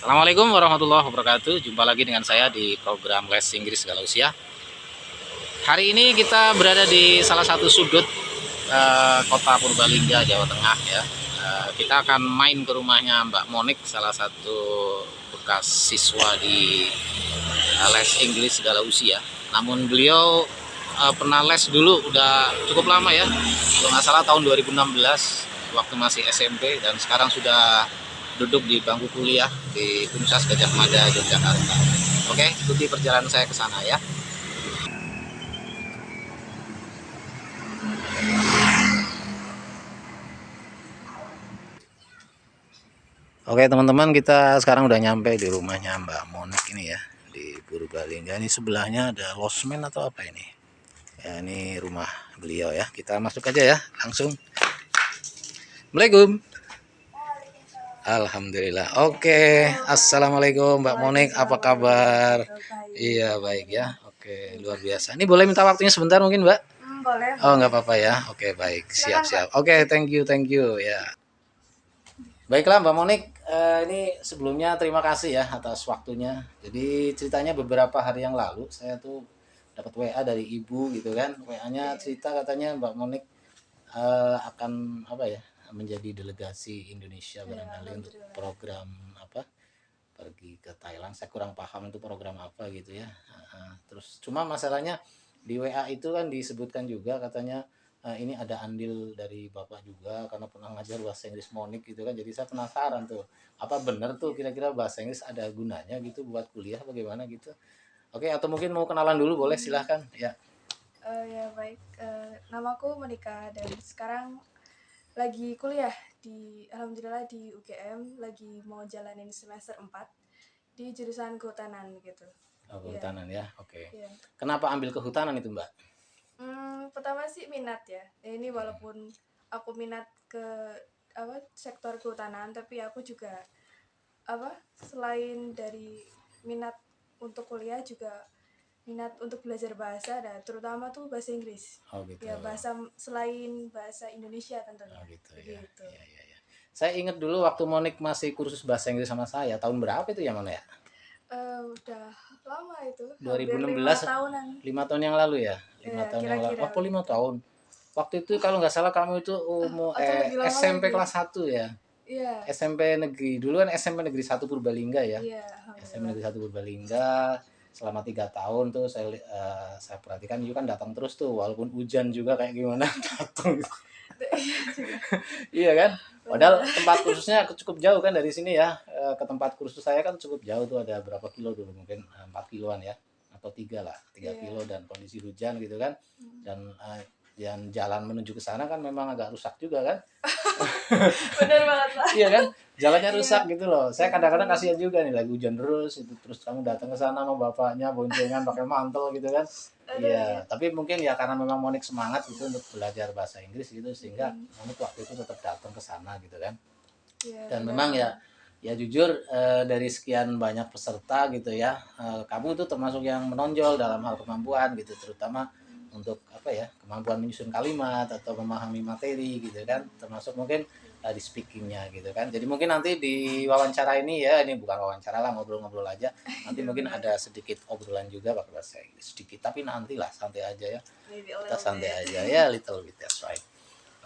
Assalamualaikum warahmatullahi wabarakatuh. Jumpa lagi dengan saya di program Les Inggris Segala Usia. Hari ini kita berada di salah satu sudut kota Purbalingga, Jawa Tengah ya. Kita akan main ke rumahnya Mbak Monik, salah satu bekas siswa di Les Inggris Segala Usia. Namun beliau pernah les dulu, udah cukup lama ya. Kalau nggak salah tahun 2016 waktu masih SMP, dan sekarang sudah duduk di bangku kuliah di Universitas Gadjah Mada, Yogyakarta. Oke, ikuti perjalanan saya ke sana ya. Oke teman-teman, kita sekarang udah nyampe di rumahnya Mbak Monik ini ya, di Purbalingga. Ini sebelahnya ada losmen atau apa ini? Ya, ini rumah beliau ya. Kita masuk aja ya, langsung. Assalamualaikum. Alhamdulillah. Oke, assalamualaikum Mbak Monik, apa kabar? Iya baik ya. Oke, luar biasa. Ini boleh minta waktunya sebentar mungkin Mbak? Boleh. Oh nggak apa-apa ya. Oke baik, siap-siap. Oke, thank you ya. Baiklah Mbak Monik, ini sebelumnya terima kasih ya atas waktunya. Jadi ceritanya beberapa hari yang lalu saya tuh dapat WA dari ibu gitu kan. WA-nya cerita katanya Mbak Monik akan apa ya, menjadi delegasi Indonesia barangkali untuk program apa, pergi ke Thailand. Saya kurang paham itu program apa gitu ya. Terus cuma masalahnya di WA itu kan disebutkan juga katanya ini ada andil dari bapak juga karena pernah ngajar bahasa Inggris Monik gitu kan. Jadi saya penasaran tuh, apa benar tuh kira-kira bahasa Inggris ada gunanya gitu buat kuliah bagaimana gitu. Oke, atau mungkin mau kenalan dulu boleh, silahkan ya. Ya baik, namaku Monika dan sekarang lagi kuliah alhamdulillah di UGM, lagi mau jalanin semester 4 di jurusan kehutanan gitu. Oh, kehutanan ya, oke. Ya. Kenapa ambil kehutanan itu Mbak? Pertama sih minat ya. Ini walaupun aku minat ke sektor kehutanan, tapi aku juga selain dari minat untuk kuliah juga minat untuk belajar bahasa, dan terutama tuh bahasa Inggris. Oh gitu. Ya bahasa selain bahasa Indonesia tentunya. Oh gitu ya. Begitu. Ya. Saya ingat dulu waktu Monik masih kursus bahasa Inggris sama saya, tahun berapa itu ya mana ya? Udah lama itu. 2016, 5 tahun yang lalu ya? 5 tahun yang lalu. Apa 5 tahun? Waktu itu kalau nggak salah kamu itu umur SMP kelas 1 ya? Iya. SMP negeri. Dulu kan SMP negeri 1 Purbalingga ya? Iya. SMP negeri 1 Purbalingga. Selama 3 tahun tuh saya perhatikan juga kan datang terus tuh, walaupun hujan juga kayak gimana datang. Iya kan? Padahal tempat kursusnya cukup jauh kan dari sini ya. Ke tempat kursus saya kan cukup jauh tuh, ada berapa kilo dulu, mungkin 4 kiloan ya, atau 3 lah, 3 kilo, dan kondisi hujan gitu kan. Dan jalan menuju ke sana kan memang agak rusak juga kan. Benar banget Pak. Iya kan, jalannya rusak gitu loh. Saya kadang-kadang kasihan juga nih, lagi hujan terus itu, terus kamu datang ke sana sama bapaknya boncengan pakai mantel gitu kan. Iya, tapi mungkin ya karena memang Monik semangat gitu untuk belajar bahasa Inggris gitu, sehingga Monik waktu itu tetap datang ke sana gitu kan. Dan memang ya jujur, dari sekian banyak peserta gitu ya, kamu itu termasuk yang menonjol dalam hal kemampuan gitu, terutama untuk apa ya, kemampuan menyusun kalimat atau memahami materi gitu kan, termasuk mungkin di speakingnya gitu kan. Jadi mungkin nanti di wawancara ini ya, ini bukan wawancara lah, ngobrol-ngobrol aja. Nanti mungkin ada sedikit obrolan juga pakai bahasa Inggris sedikit, tapi nantilah, santai aja ya. Kita santai aja ya, little bit, that's right.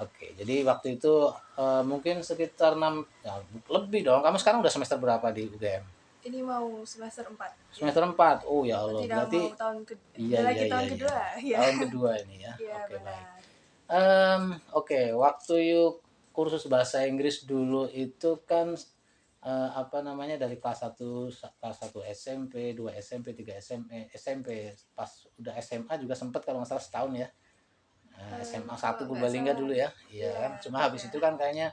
Oke, jadi waktu itu mungkin sekitar 6 ya, lebih dong. Kamu sekarang udah semester berapa di UGM? Ini mau semester 4. Semester 4. Oh ya Allah, berarti mau tahun iya. kedua. Ya. Tahun kedua ini ya. Iya, Oke, benar. baik. Waktu yuk kursus bahasa Inggris dulu itu kan apa namanya, dari kelas 1 SMP, 2 SMP, 3 SMP, pas udah SMA juga sempat kalau nggak salah setahun ya. SMA 1 Purbalingga dulu ya. Iya kan. Cuma habis itu kan kayaknya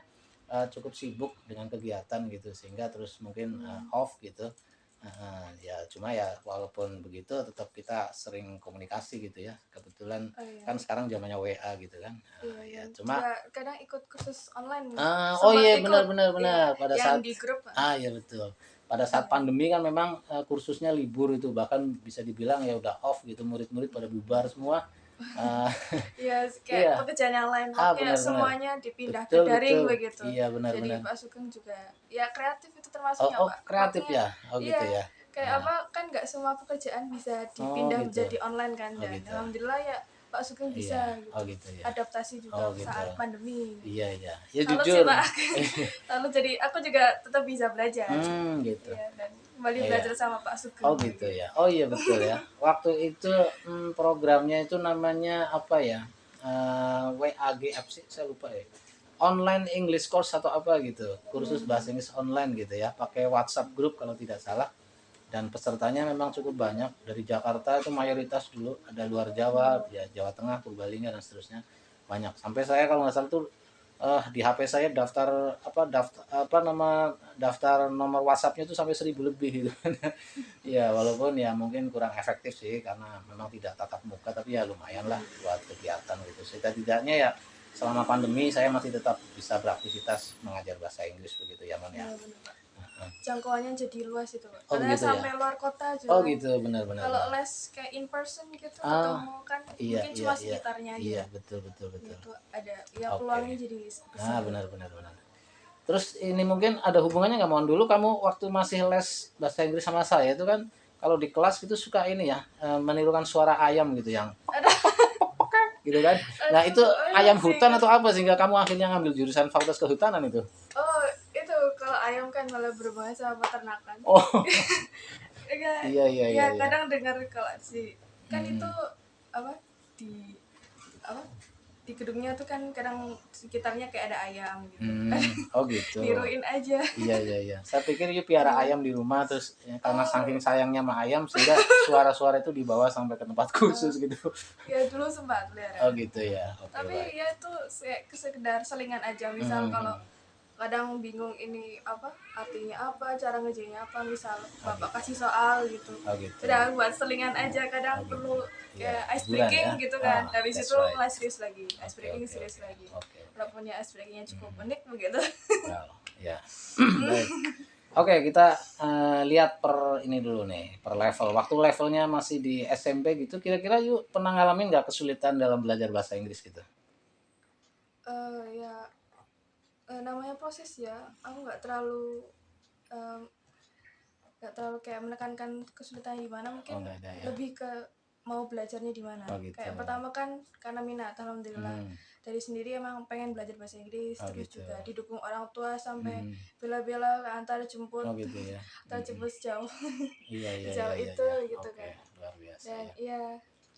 cukup sibuk dengan kegiatan gitu, sehingga terus mungkin off gitu. Ya cuma ya walaupun begitu tetap kita sering komunikasi gitu ya. Kebetulan kan sekarang zamannya WA gitu kan. Ya cuma kadang ikut kursus online. oh iya, benar pada yang saat di grup. iya betul. Pada saat pandemi kan memang kursusnya libur itu, bahkan bisa dibilang ya udah off gitu, murid-murid pada bubar semua. Eh, Ya kayak iya, pekerjaan yang lain makanya benar-benar. semuanya dipindah ke Betul daring betul. begitu. Iya, Jadi benar-benar. Pak Sugeng juga ya kreatif itu Oh termasuknya oh Pak. kreatif Makanya ya? Oh gitu iya ya? kayak Nah, apa kan nggak semua pekerjaan bisa oh dipindah gitu. menjadi online kan Oh dan gitu. alhamdulillah ya Pak Sugeng Iya, bisa oh gitu gitu ya. adaptasi Oh juga gitu. saat pandemi Iya gitu. iya. Ya Salut sih jujur. Pak. Lalu jadi aku juga tetap bisa belajar. Gitu. Iya dan kembali Iya. belajar sama Pak Oh Sugeng gitu begitu. ya. Oh iya betul ya. Waktu itu programnya itu namanya apa ya? WAGF sih saya lupa ya. Online English Course atau apa gitu. Kursus bahasa Hmm. Inggris online gitu ya. Pakai WhatsApp grup kalau tidak salah. Dan pesertanya memang cukup banyak dari Jakarta itu mayoritas dulu, ada luar Jawa, ya Jawa Tengah, Purbalingga dan seterusnya banyak. Sampai saya kalau nggak salah tuh di HP saya daftar nomor WhatsApp-nya itu sampai 1.000 lebih gitu. Ya walaupun ya mungkin kurang efektif sih karena memang tidak tatap muka tapi ya lumayan lah buat kegiatan gitu. Setidaknya ya selama pandemi saya masih tetap bisa beraktivitas mengajar bahasa Inggris begitu ya Mon ya. Ya benar Pak. Jangkauannya jadi luas itu Pak. Oh Karena gitu ya. sampai luar kota Oh juga kan. gitu, benar benar Kalau benar. les kayak in person gitu Ah, ketemu kan iya mungkin iya cuma iya. sekitarnya Iya, aja. betul betul Ya betul. itu ada ya Oke. peluangnya jadi Ah, besar. benar benar benar. Terus ini mungkin ada hubungannya nggak mohon dulu kamu waktu masih les bahasa Inggris sama saya itu kan kalau di kelas itu suka ini ya menirukan suara ayam gitu yang Aduh, gitu kan. Nah, itu aduh, ayam masih hutan ingat. atau apa sehingga kamu akhirnya ngambil jurusan Fakultas Kehutanan itu? Oh, itu kalau ayam kan malah berhubungan sama peternakan. Oh, Ya, iya iya ya iya iya. kadang dengar kalau si kan itu Hmm. apa di apa di gedungnya tuh kan kadang sekitarnya kayak ada ayam gitu. Oh gitu. Niruin aja. Iya iya iya. Saya pikir you piara Iya. ayam di rumah terus ya, karena Oh, saking sayangnya sama ayam sehingga suara-suara itu dibawa sampai ke tempat eh, khusus gitu. ya dulu sempat Oh pelihara. gitu ya. Oke Tapi baik. ya itu sekedar selingan aja. Misal kalau Hmm. kadang bingung ini apa artinya apa cara ngerjainnya apa misal Oh bapak gitu. kasih soal gitu Oh gitu. udah buat selingan aja Oh kadang gitu. perlu Iya, kayak ice hiburan ya. breaking gitu kan habis That's itu right. mulai serius lagi ice Oke breaking oke serius oke. lagi Oke oke. walaupun ya ice breakingnya cukup Hmm. unik begitu. Well, ya. Baik. Oke, kita lihat per ini dulu nih, per level. Waktu levelnya masih di SMP gitu, kira-kira yuk pernah ngalamin nggak kesulitan dalam belajar bahasa Inggris gitu? Ya namanya proses ya aku em, nggak terlalu kayak menekankan kesulitannya di mana Oh mungkin nggak ada ya. lebih ke mau belajarnya di mana Oh gitu. kayak pertama kan karena minat alhamdulillah Hmm. dari sendiri emang pengen belajar bahasa Inggris Oh terus gitu. juga didukung orang tua sampai Hmm. bela-bela antar jemput Oh gitu ya. antar Hmm. jemput sejauh Iya iya iya sejauh iya itu iya. gitu Oke, kan luar biasa dan ya. iya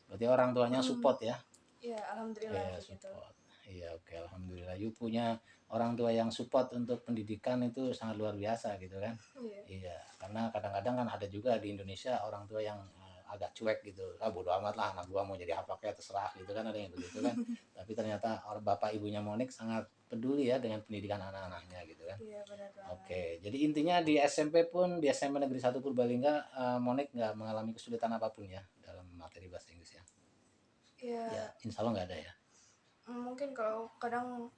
Berarti orang tuanya support ya? iya alhamdulillah Iya begitu. support. Iya oke, alhamdulillah. You punya orang tua yang support untuk pendidikan itu sangat luar biasa gitu kan? Iya. Iya, karena kadang-kadang kan ada juga di Indonesia orang tua yang agak cuek gitu. Ah bodo amat lah anak gua mau jadi apa kayak terserah gitu kan ada yang begitu kan. Tapi ternyata orang bapak ibunya Monik sangat peduli ya dengan pendidikan anak-anaknya gitu kan. Iya benar banget. Oke, jadi intinya di SMP pun di SMP Negeri 1 Purbalingga Monik nggak mengalami kesulitan apapun ya dalam materi bahasa Inggris ya. Ya, Ya insya Allah nggak ada ya. mungkin kalau kadang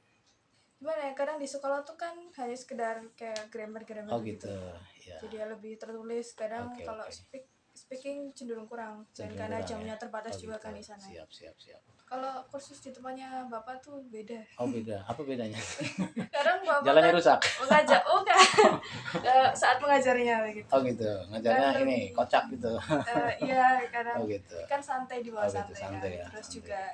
gimana ya kadang di sekolah tuh kan hanya sekedar kayak grammar Oh gitu gitu, ya. jadi ya lebih tertulis kadang Oke kalau oke. speaking cenderung kurang dan Cenderung karena kurang ya. jamnya terbatas Oh juga gitu. kan di sana Siap siap siap. kalau kursus di tempatnya bapak tuh beda Oh beda. Apa bedanya? kadang bapak Jalannya kan rusak. mengajak oh kan saat mengajarnya begitu Oh gitu. kan Ngajarnya ini lebih kocak gitu. iya kadang Oh gitu. kan santai di bawah Oh gitu santai kan santai ya, terus santai juga ya.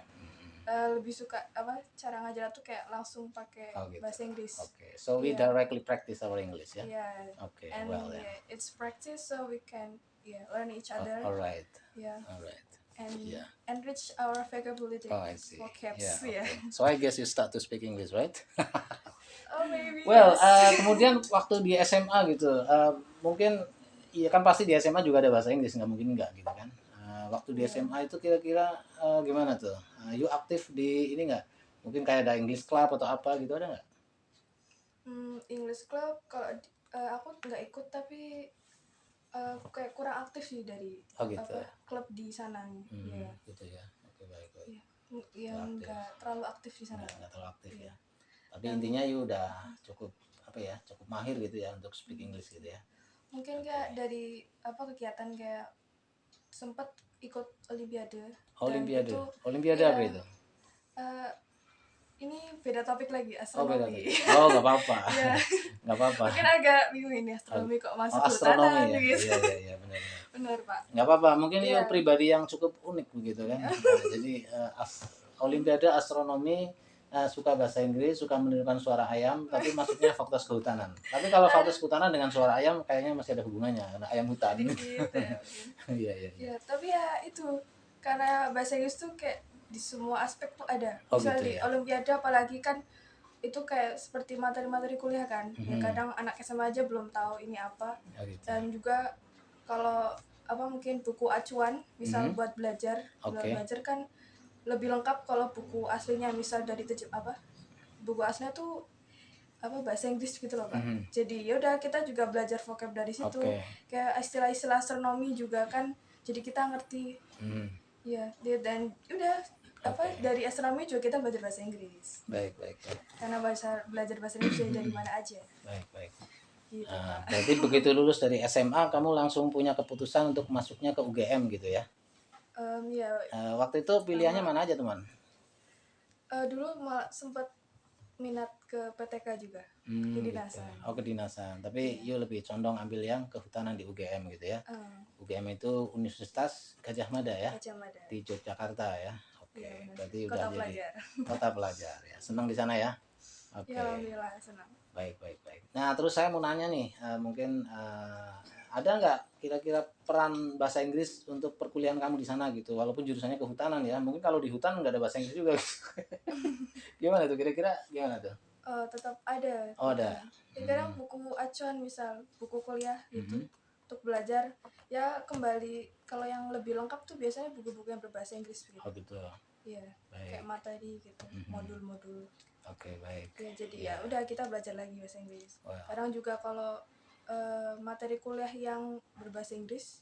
Mm-mm. lebih suka apa cara ngajar tuh kayak langsung pakai Oh gitu. bahasa Inggris Okay. So we iya directly practice our English ya. yeah Okay. and Well ya. yeah, it's practice so we can learn each Oh, other alright. yeah Alright. and Yeah. enrich our vocabulary Oh I see. Yeah. vocabs yeah Okay. So I guess you start to speak English, right? oh maybe Well, yes kemudian waktu di SMA gitu, mungkin iya kan pasti di SMA juga ada bahasa Inggris, nggak mungkin nggak gitu kan. Waktu di yeah SMA itu kira-kira gimana tuh? You aktif di ini nggak? Mungkin kayak ada English Club atau apa gitu ada nggak? English club kalau aku nggak ikut tapi kayak kurang aktif sih dari Oh gitu. apa klub di sana ya Gitu ya. Oke baik baik. yeah. Yang Nggak aktif. nggak terlalu aktif di sana Nggak terlalu aktif yeah. ya. Tapi yang intinya you udah cukup apa ya? Cukup mahir gitu ya untuk speak English gitu ya. mungkin Oke. kayak dari apa kegiatan kayak sempet ikut olimpiade. Olimpiade. itu Olimpiade iya, apa itu? eh, ini beda topik lagi, Oh beda tuh. astronomi. Oh nggak apa-apa. Iya, Nggak apa-apa. mungkin agak bingung ini astronomi kok Oh masuk astronomi kehutanan ya. gitu. Iya iya iya benar. Benar, Pak. Nggak apa-apa. Mungkin Iya. you pribadi yang cukup unik begitu kan. Iya. Jadi Olimpiade astronomi, suka bahasa Inggris, suka menirukan suara ayam, tapi masuknya fakultas kehutanan. Tapi kalau fakultas kehutanan dengan suara ayam kayaknya masih ada hubungannya, karena ayam hutan. Sedikit ya mungkin. Iya iya. Iya. Ya, tapi ya itu karena bahasa Inggris tuh kayak di semua aspek tuh ada. Oh, Misal gitu di ya. olimpiade apalagi kan itu kayak seperti materi-materi kuliah kan. Ya kadang anak SMA aja belum tahu ini apa. Oh, gitu. Dan juga kalau apa mungkin buku acuan misal buat belajar, Oke. belajar kan lebih lengkap kalau buku aslinya misal dari buku aslinya tuh apa bahasa Inggris gitu loh, Pak. Jadi yaudah kita juga belajar vocab dari situ. Oke. Kayak istilah-istilah astronomi juga kan jadi kita ngerti. Ya, dan udah apa dari astronomi juga kita belajar bahasa Inggris. Baik baik baik. Karena belajar bahasa Inggris dari mana aja. Baik baik. Gitu, Nah, Pak. berarti begitu lulus dari SMA kamu langsung punya keputusan untuk masuknya ke UGM gitu ya? Ya, Waktu itu pilihannya mana aja teman? dulu malah sempat minat ke PTK juga. Kedinasan. Gitu. Oh kedinasan, tapi you lebih condong ambil yang kehutanan di UGM gitu ya? UGM itu Universitas Gadjah Mada ya? Gadjah Mada. Di Yogyakarta ya? Oke, Iya, benar. berarti Kota udah jadi pelajar. kota pelajar ya. Senang di sana ya? Oke. Ya, alhamdulillah senang. Baik baik baik. Nah terus saya mau nanya nih, mungkin ada nggak kira-kira peran bahasa Inggris untuk perkuliahan kamu di sana gitu? Walaupun jurusannya kehutanan ya, mungkin kalau di hutan nggak ada bahasa Inggris juga. Gitu. Gimana tuh kira-kira? Gimana tuh? Tetap ada. Oh ada. Ya, kadang buku acuan misal buku kuliah gitu untuk belajar ya kembali kalau yang lebih lengkap tuh biasanya buku-buku yang berbahasa Inggris begitu. Oh gitu. Iya. Baik. Kayak materi gitu, modul-modul. Oke baik. Ya jadi ya udah kita belajar lagi bahasa Inggris. Wow. Kadang juga kalau materi kuliah yang berbahasa Inggris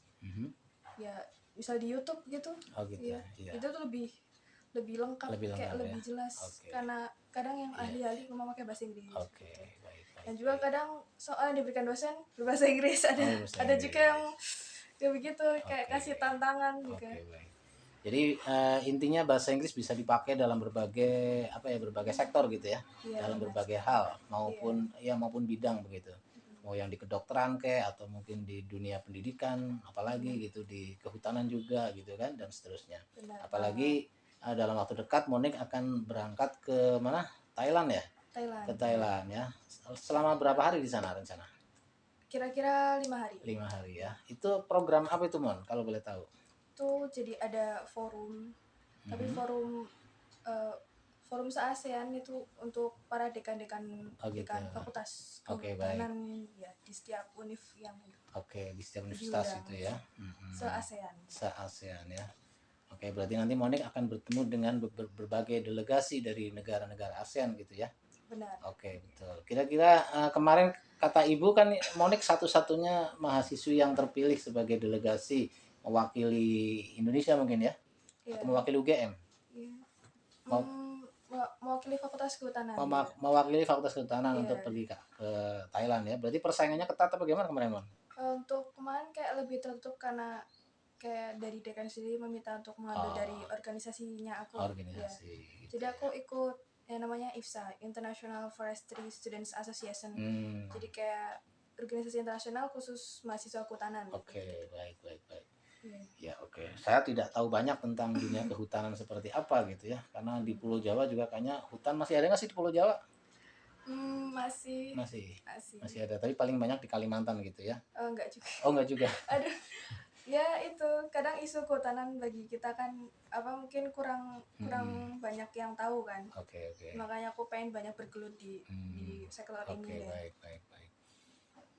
ya misal di YouTube gitu. Oh gitu. Ya, Iya. itu tuh lebih lengkap, kayak lebih ya? jelas. Oke. Karena kadang yang ahli-ahli memang pakai bahasa Inggris. Oke baik baik. Dan juga kadang soal yang diberikan dosen berbahasa Inggris ada bahasa ada Inggris. juga yang ya begitu kayak kasih tantangan juga. Oke baik. Jadi intinya bahasa Inggris bisa dipakai dalam berbagai berbagai sektor gitu ya, Iya, dalam benar. berbagai hal maupun bidang begitu. Mau yang di kedokteran atau mungkin di dunia pendidikan, apalagi gitu di kehutanan juga gitu kan dan seterusnya. Benar. Apalagi dalam waktu dekat Monik akan berangkat ke mana? Thailand ya? Thailand. Ke Thailand ya. Selama berapa hari di sana rencana? Kira-kira 5 hari. 5 hari ya. Itu program apa itu Mon kalau boleh tahu? Itu jadi ada forum, tapi forum se-ASEAN itu untuk para dekan-dekan dekan fakultas kehutanan ya di setiap univ yang Oke, di setiap universitas itu ya. se-ASEAN. Se-ASEAN ya. Oke, berarti nanti Monik akan bertemu dengan berbagai delegasi dari negara-negara ASEAN gitu ya. Benar. Oke, betul. Kira-kira kemarin kata Ibu kan Monik satu-satunya mahasiswi yang terpilih sebagai delegasi mewakili Indonesia mungkin ya? Iya. Atau mewakili UGM? Iya. Mewakili fakultas kehutanan. Mewakili fakultas kehutanan untuk pergi ke Thailand ya. Berarti persaingannya ketat apa gimana kemarin, Mon? Untuk kemarin kayak lebih tertutup karena kayak dari dekan sendiri meminta untuk mengambil dari organisasinya aku. Organisasi. Ya. Gitu. Jadi aku ikut yang namanya IFSA, International Forestry Students Association. Jadi kayak organisasi internasional khusus mahasiswa kehutanan. Oke, baik. Ya oke. Saya tidak tahu banyak tentang dunia kehutanan seperti apa gitu ya. Karena di Pulau Jawa juga kayaknya hutan masih ada nggak sih di Pulau Jawa? Masih ada. Tapi paling banyak di Kalimantan gitu ya. Enggak juga. Oh enggak juga. Aduh. Ya itu kadang isu kehutanan bagi kita kan mungkin kurang banyak yang tahu kan. Oke. Makanya aku pengen banyak bergelut di sektor ini. Oke, baik.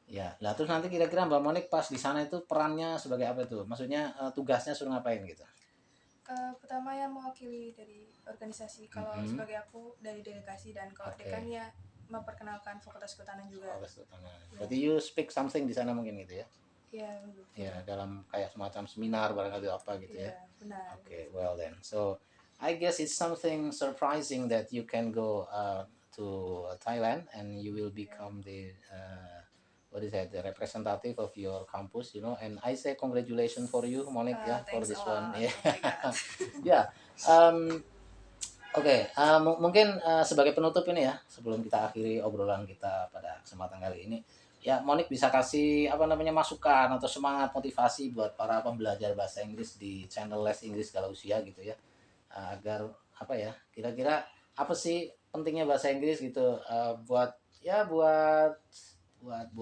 Ya, lah terus nanti kira-kira Mbak Monik pas di sana itu perannya sebagai apa itu? Maksudnya tugasnya suruh ngapain gitu? Pertama ya mewakili dari organisasi. Kalau sebagai aku dari delegasi dan kalau dekan ya memperkenalkan fakultas kehutanan juga. Fakultas kehutanan. Berarti you speak something di sana mungkin gitu ya? Iya. Ya, dalam kayak semacam seminar barangkali apa gitu ya. Benar. Okay, well then. So I guess it's something surprising that you can go to Thailand and you will become the what is that, the representative of your campus, and I say congratulations for you, Monique, yeah, for Thanks a this one. lot. Yeah. Oh my god. Yeah. um, Oke, mungkin sebagai penutup ini ya, sebelum kita akhiri obrolan kita pada kesempatan kali ini, ya Monik bisa kasih apa namanya masukan atau semangat motivasi buat para pembelajar bahasa Inggris di channel Les Inggris Skala Usia gitu ya, agar apa ya, kira-kira apa sih pentingnya bahasa Inggris gitu, buat ya buat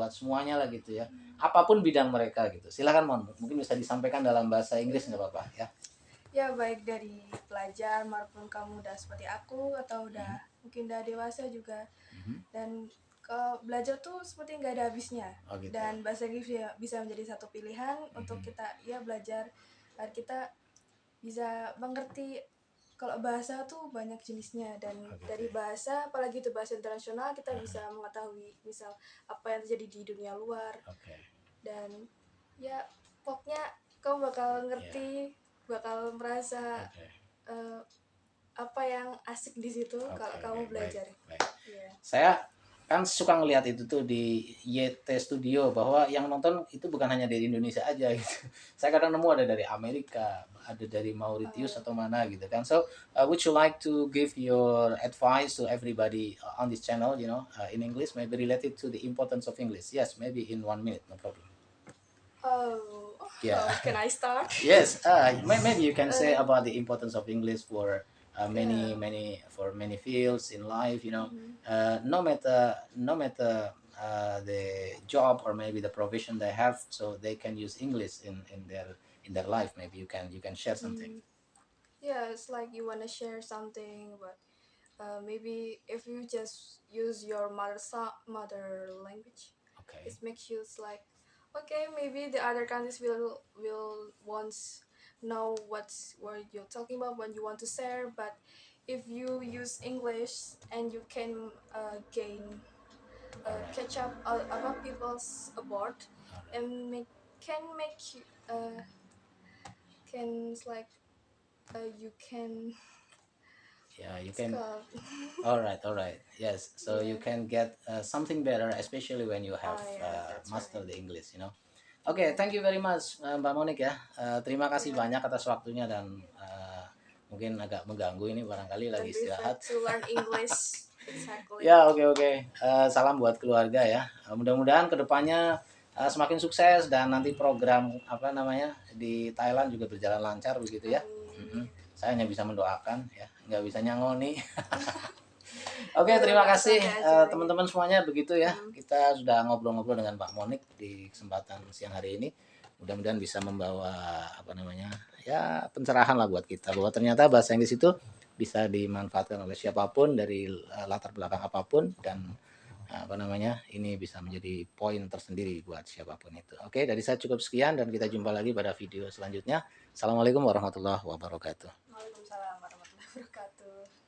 semuanya lah gitu ya, apapun bidang mereka gitu. Silakan Mon, mungkin bisa disampaikan dalam bahasa Inggris nggak apa-apa ya. Ya baik dari pelajar maupun kamu udah seperti aku atau udah mungkin udah dewasa juga. Mhm. Dan kalau belajar tuh seperti nggak ada habisnya. Oh gitu. Dan bahasa Inggris ya bisa menjadi satu pilihan untuk kita ya belajar agar kita bisa mengerti kalau bahasa tuh banyak jenisnya, dan gitu. dari bahasa apalagi itu bahasa internasional kita bisa mengetahui misal apa yang terjadi di dunia luar. Oke. Dan ya pokoknya kamu bakal ngerti, bakal merasa Oke. apa yang asik di situ kalau Oke, kamu baik, belajar. baik. Iya. Saya kan suka ngelihat itu tuh di YT Studio bahwa yang nonton itu bukan hanya dari Indonesia aja gitu. Saya kadang nemu ada dari Amerika, ada dari Mauritius atau mana gitu kan. So, would you like to give your advice to everybody on this channel, in English, maybe related to the importance of English? Yes, maybe in 1 minute, no problem. Oh, Yeah. how can I start? Yes, maybe you can say Uh, about the importance of English for Yeah. many fields in life. Mhm. No matter the job or maybe the profession they have, so they can use English in their life. Maybe you can share something. Yeah, it's like you wanna share something, but maybe if you just use your mother language, Okay. it makes you like, okay, maybe the other countries will once know what you're talking about when you want to share, but if you use English and you can Alright. catch up other people's aboard Alright. and make you can it's like you can Yeah, you it's can. called All right. Yes, so you yeah. can get something better, especially when you have Oh yeah, that's master right. the English. Oke, thank you very much Mbak Monik ya. Terima kasih Yeah. banyak atas waktunya dan mungkin agak mengganggu ini barangkali lagi Don't be istirahat. afraid to learn English. Exactly. Ya, oke. Salam buat keluarga ya. Mudah-mudahan kedepannya semakin sukses dan nanti program apa namanya di Thailand juga berjalan lancar begitu ya. Amin. Saya hanya bisa mendoakan ya, nggak bisa nyangoni. Oke, Udah terima Mbak, kasih santai aja. teman-teman semuanya begitu ya. Kita sudah ngobrol-ngobrol dengan Pak Monik di kesempatan siang hari ini. Mudah-mudahan bisa membawa apa namanya ya pencerahan lah buat kita bahwa ternyata bahasa Inggris itu bisa dimanfaatkan oleh siapapun dari latar belakang apapun dan apa namanya ini bisa menjadi poin tersendiri buat siapapun itu. Oke, dari saya cukup sekian dan kita jumpa lagi pada video selanjutnya. Assalamualaikum warahmatullahi wabarakatuh. Waalaikumsalam warahmatullahi wabarakatuh.